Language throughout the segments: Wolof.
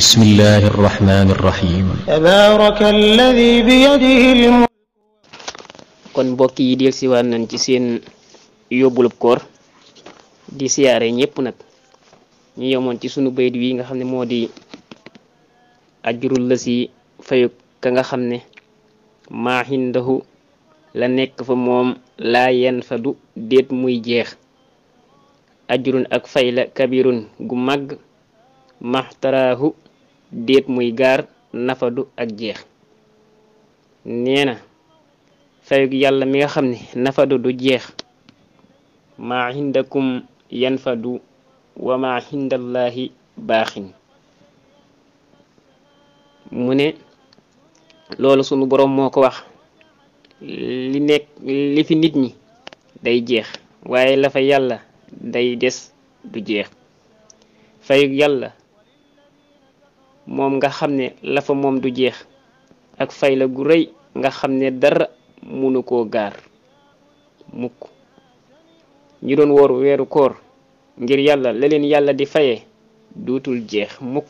بسم الله الرحمن الرحيم تبارك الذي بيده الملك. kon mbokk yi del si waat nañ ci seen yóbbulub koor di siyaare ñépp nag ñu yemoon ci sunu bayt wi nga xam ne moo di ajrul la si fayuk ka nga xam ne maa hindahu la nekk fa moom laa yen fa du déet muy jeex ajrun ak fay la kabirun gu màgg maxtaraahu déet muy gaar nafadu ak jeex nee na fayug yàlla mi nga xam ne nafadu du jeex maa hindakum yanfadu wa maa hindallahi baaxin mu ne loolu sunu boroom moo ko wax li fi nit ñi day jeex waaye la fa yàlla day des du jeex fayug yàlla moom nga xam ne la fa moom du jeex ak fay la gu rëy nga xam ne dara munu koo gaar mukk ñi doon woor weeru koor ngir yàlla la leen yàlla di faye duutul jeex mukk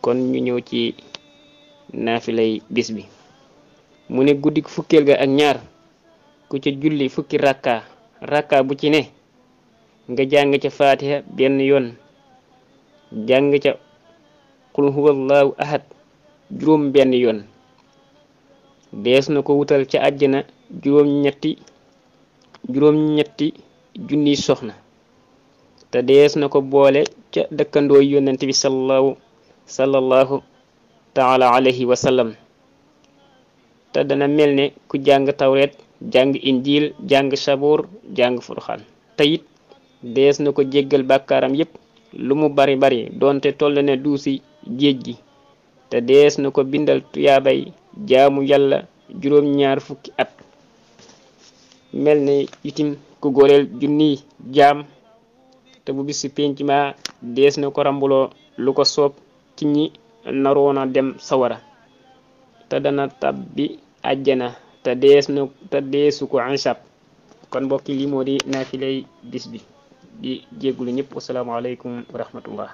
kon ñu ñëw ci naafilay bis bi mu ne guddik fukkeel ga ak ñaar ku ca julli fukki rakka bu ci ne nga jàng ca faatiha benn yoon jàng ca qul huwallahu ahad juróom benn yoon dees na ko wutal ca àjjana juróom-ñetti junniy soxna te dees na ko boole ca dëkkandoo yonent bi sallallahu taala alayhi wa sallam te dana mel ne ku jàng tawreet jàng injil jàng sabuur jàng furxaan te it dees na ko jéggal bàkkaaram yépp lu mu bari bari doonte toll ne duusi géej gi te dees na ko bindal tuyaabay jaamu yàlla juróom-ñaar fukki at mel ne itim ku góoreel junniy jaam te bu bis penc ma dees na ko rambuloo lu ko soob ci ñi naroona dem sawara te dana tabbi àjjana te deesu ko ansab kon mbokki li moo di naafilay bis bi di jéggulu ñëpp wassalaamu aleykum wa rahmatullah